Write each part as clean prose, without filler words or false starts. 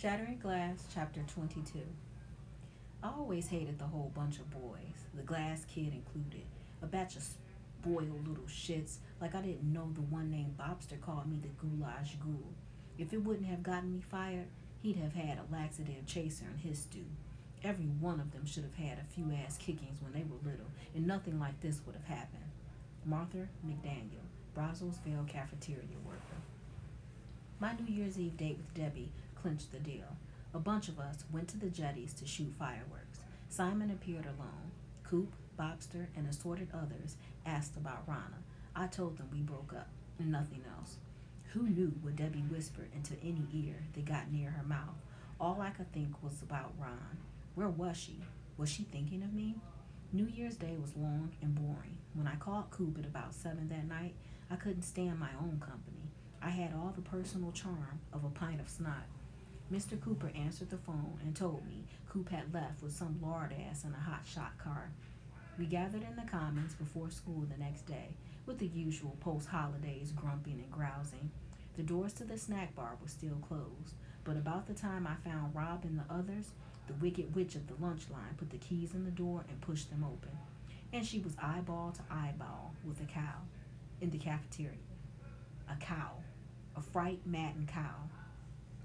Shattering Glass, Chapter 22. I always hated the whole bunch of boys, the glass kid included. A batch of spoiled little shits, like I didn't know the one named Bobster called me the goulash ghoul. If it wouldn't have gotten me fired, he'd have had a laxative chaser in his stew. Every one of them should have had a few ass kickings when they were little, and nothing like this would have happened. Martha McDaniel, Brazzosville cafeteria worker. My New Year's Eve date with Debbie clinched the deal. A bunch of us went to the jetties to shoot fireworks. Simon appeared alone. Coop, Bobster, and assorted others asked about Rana. I told them we broke up, and nothing else. Who knew what Debbie whispered into any ear that got near her mouth? All I could think was about Ron. Where was she? Was she thinking of me? New Year's Day was long and boring. When I called Coop at about 7 that night, I couldn't stand my own company. I had all the personal charm of a pint of snot. Mr. Cooper answered the phone and told me Coop had left with some lard ass in a hot shot car. We gathered in the commons before school the next day, with the usual post-holidays grumping and grousing. The doors to the snack bar were still closed, but about the time I found Rob and the others, the wicked witch of the lunch line put the keys in the door and pushed them open. And she was eyeball to eyeball with a cow in the cafeteria. A cow. A fright-maddened cow.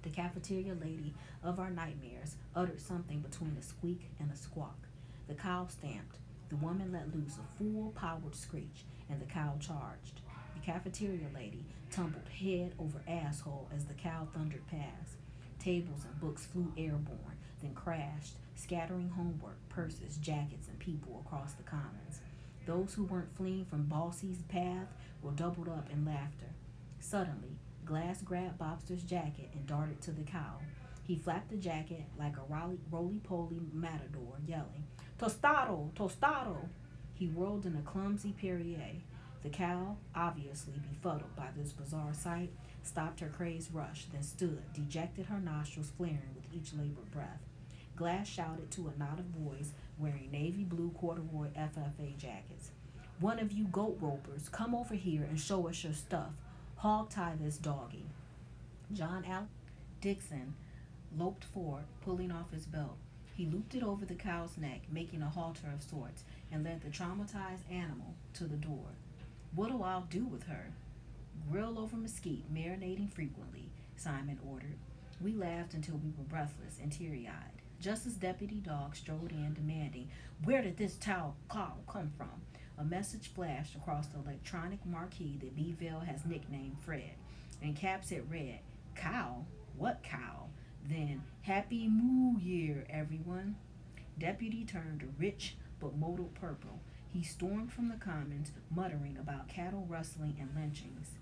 The cafeteria lady of our nightmares uttered something between a squeak and a squawk. The cow stamped. The woman let loose a full-powered screech, and the cow charged. The cafeteria lady tumbled head over asshole as the cow thundered past. Tables and books flew airborne, then crashed, scattering homework, purses, jackets, and people across the commons. Those who weren't fleeing from Bossy's path were doubled up in laughter. Suddenly, Glass grabbed Bobster's jacket and darted to the cow. He flapped the jacket like a roly-poly matador, yelling, "Tostado! Tostado!" He whirled in a clumsy pirouette. The cow, obviously befuddled by this bizarre sight, stopped her crazed rush, then stood, dejected, her nostrils flaring with each labored breath. Glass shouted to a knot of boys wearing navy blue corduroy FFA jackets. "One of you goat ropers, come over here and show us your stuff. Hog tie this doggy." John Allen Dixon loped forward, pulling off his belt. He looped it over the cow's neck, making a halter of sorts, and led the traumatized animal to the door. "What'll I do with her?" "Grill over mesquite, marinating frequently," Simon ordered. We laughed until we were breathless and teary-eyed. Just as Deputy Dog strode in demanding, "Where did this cow come from?" a message flashed across the electronic marquee that Beeville has nicknamed Fred. In caps it read, "Cow? What cow?" Then, "Happy Moo Year, everyone." Deputy turned a rich but mottled purple. He stormed from the commons, muttering about cattle rustling and lynchings.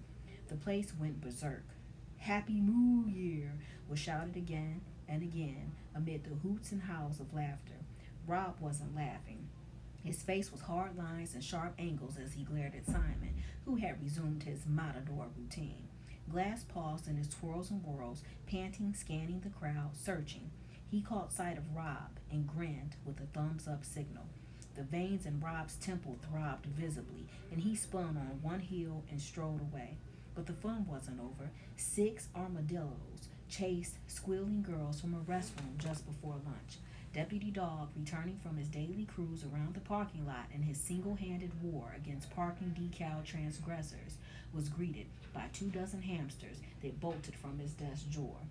The place went berserk. "Happy Moo Year" was shouted again and again amid the hoots and howls of laughter. Rob wasn't laughing. His face was hard lines and sharp angles as he glared at Simon, who had resumed his matador routine. Glass paused in his twirls and whirls, panting, scanning the crowd, searching. He caught sight of Rob and grinned with a thumbs-up signal. The veins in Rob's temple throbbed visibly, and he spun on one heel and strode away. But the fun wasn't over. 6 armadillos chased squealing girls from a restroom just before lunch. Deputy Dog, returning from his daily cruise around the parking lot in his single-handed war against parking decal transgressors, was greeted by 24 hamsters that bolted from his desk drawer.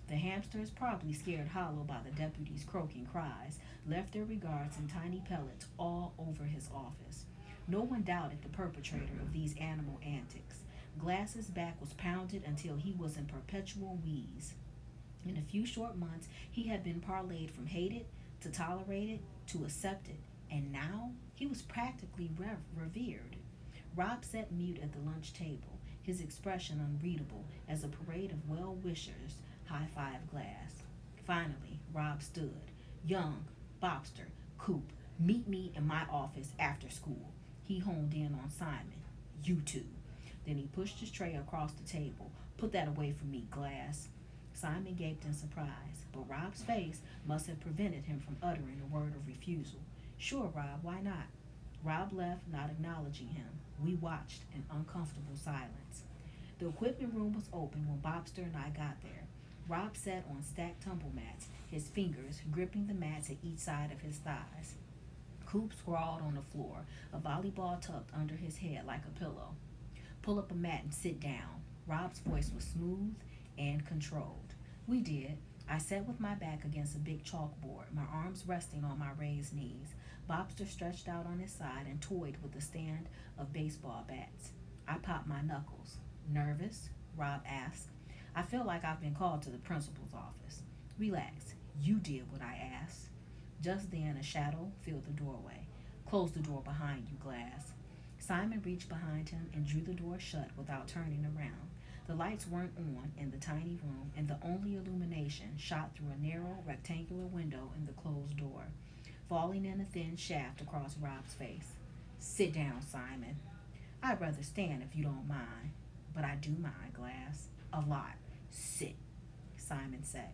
The hamsters, probably scared hollow by the deputy's croaking cries, left their regards in tiny pellets all over his office. No one doubted the perpetrator of these animal antics. Glass's back was pounded until he was in perpetual wheeze. In a few short months, he had been parlayed from hated to tolerated to accepted, and now he was practically revered. Rob sat mute at the lunch table, his expression unreadable as a parade of well-wishers high-fived Glass. Finally, Rob stood. "Young, Bobster, Coop, meet me in my office after school." He honed in on Simon. "You two." Then he pushed his tray across the table. "Put that away from me, Glass." Simon gaped in surprise, but Rob's face must have prevented him from uttering a word of refusal. "Sure, Rob, why not?" Rob left, not acknowledging him. We watched in uncomfortable silence. The equipment room was open when Bobster and I got there. Rob sat on stacked tumble mats, his fingers gripping the mats at each side of his thighs. Coop sprawled on the floor, a volleyball tucked under his head like a pillow. Pull up a mat and sit down. Rob's voice was smooth and controlled. We did. I sat with my back against a big chalkboard, my arms resting on my raised knees. Bobster stretched out on his side and toyed with a stand of baseball bats. I popped my knuckles. Nervous? Rob asked. I feel like I've been called to the principal's office. Relax. You did what I asked. Just then, a shadow filled the doorway. Close the door behind you, Glass. Simon reached behind him and drew the door shut without turning around. The lights weren't on in the tiny room, and the only illumination shot through a narrow, rectangular window in the closed door, falling in a thin shaft across Rob's face. Sit down, Simon. I'd rather stand if you don't mind. But I do mind, Glass. A lot. Sit, Simon said.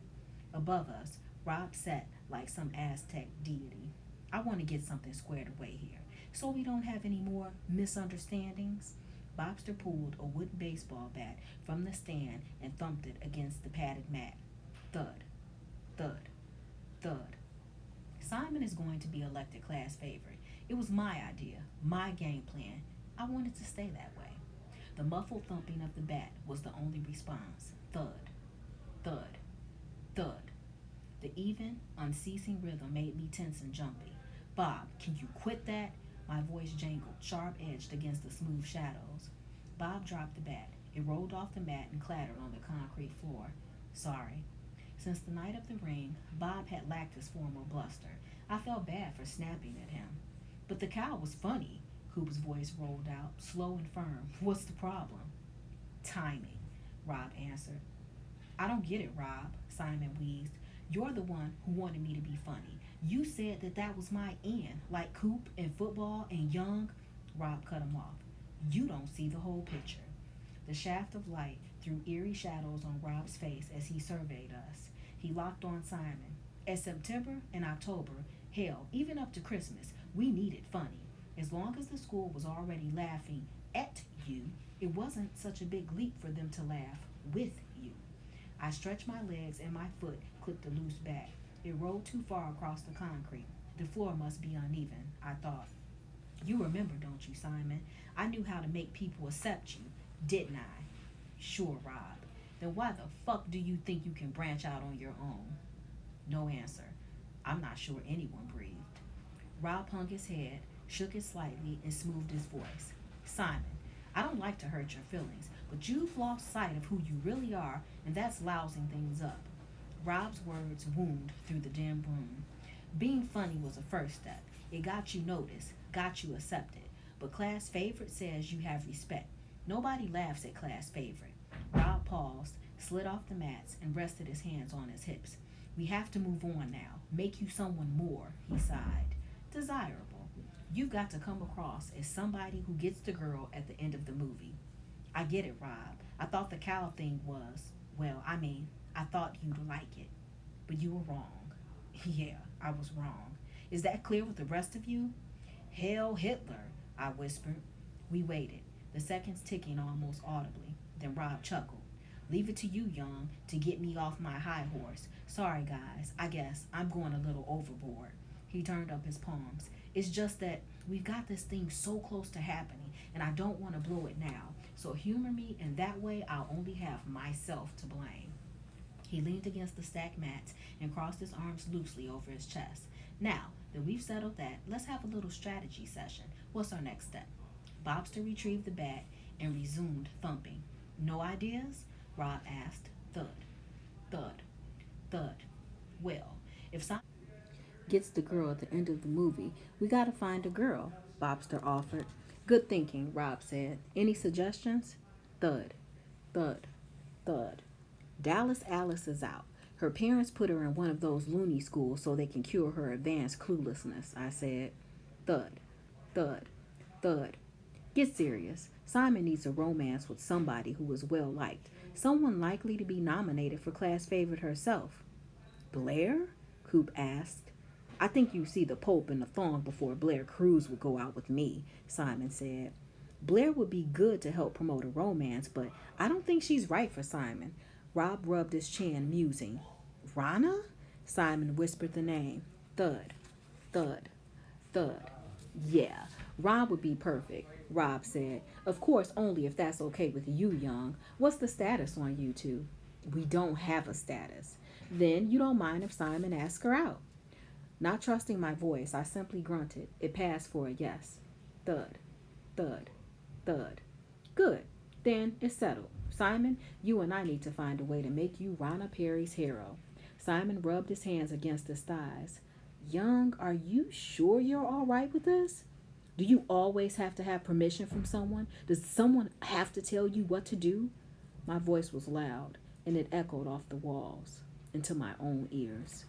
Above us, Rob sat like some Aztec deity. I want to get something squared away here, so we don't have any more misunderstandings. Bobster pulled a wooden baseball bat from the stand and thumped it against the padded mat. Thud, thud, thud. Simon is going to be elected class favorite. It was my idea, my game plan. I wanted to stay that way. The muffled thumping of the bat was the only response. Thud, thud, thud. The even, unceasing rhythm made me tense and jumpy. Bob, can you quit that? My voice jangled, sharp-edged against the smooth shadows. Bob dropped the bat. It rolled off the mat and clattered on the concrete floor. Sorry. Since the night of the ring, Bob had lacked his former bluster. I felt bad for snapping at him. But the cow was funny, Coop's voice rolled out, slow and firm. What's the problem? Timing, Rob answered. I don't get it, Rob, Simon wheezed. You're the one who wanted me to be funny. You said that was my end, like Coop and football and Young. Rob cut him off. You don't see the whole picture. The shaft of light threw eerie shadows on Rob's face as he surveyed us. He locked on Simon. At September and October, hell, even up to Christmas, we needed funny. As long as the school was already laughing at you, it wasn't such a big leap for them to laugh with you. I stretched my legs and my foot clipped a loose back. It rolled too far across the concrete. The floor must be uneven, I thought. You remember, don't you, Simon? I knew how to make people accept you, didn't I? Sure, Rob. Then why the fuck do you think you can branch out on your own? No answer. I'm not sure anyone breathed. Rob hung his head, shook it slightly, and smoothed his voice. Simon, I don't like to hurt your feelings, but you've lost sight of who you really are, and that's lousing things up. Rob's words wound through the dim room. Being funny was a first step. It got you noticed, got you accepted. But class favorite says you have respect. Nobody laughs at class favorite. Rob paused, slid off the mats, and rested his hands on his hips. We have to move on now. Make you someone more, he sighed. Desirable. You've got to come across as somebody who gets the girl at the end of the movie. I get it, Rob. I thought the cow thing was, I thought you'd like it. But you were wrong. Yeah, I was wrong. Is that clear with the rest of you? Hail Hitler, I whispered. We waited, the seconds ticking almost audibly. Then Rob chuckled. Leave it to you, Young, to get me off my high horse. Sorry, guys. I guess I'm going a little overboard. He turned up his palms. It's just that we've got this thing so close to happening, and I don't want to blow it now. So humor me, and that way I'll only have myself to blame. He leaned against the stacked mats and crossed his arms loosely over his chest. Now that we've settled that, let's have a little strategy session. What's our next step? Bobster retrieved the bat and resumed thumping. No ideas? Rob asked. Thud, thud, thud. Well, if Simon gets the girl at the end of the movie, we gotta find a girl, Bobster offered. Good thinking, Rob said. Any suggestions? Thud, thud, thud. Dallas Alice is out. Her parents put her in one of those loony schools so they can cure her advanced cluelessness, I said. Thud, thud, thud. Get serious. Simon needs a romance with somebody who is well liked. Someone likely to be nominated for class favorite herself. Blair? Coop asked. I think you see the Pope in the thong before Blair Cruz would go out with me, Simon said. Blair would be good to help promote a romance, but I don't think she's right for Simon. Rob rubbed his chin, musing. Rana? Simon whispered the name. Thud, thud, thud. Yeah, Rob would be perfect, Rob said. Of course, only if that's okay with you, Young. What's the status on you two? We don't have a status. Then you don't mind if Simon asks her out. Not trusting my voice, I simply grunted. It passed for a yes. Thud, thud, thud. Good. Then it's settled. Simon, you and I need to find a way to make you Rana Perry's hero. Simon rubbed his hands against his thighs. Young, are you sure you're all right with this? Do you always have to have permission from someone? Does someone have to tell you what to do? My voice was loud, and it echoed off the walls into my own ears.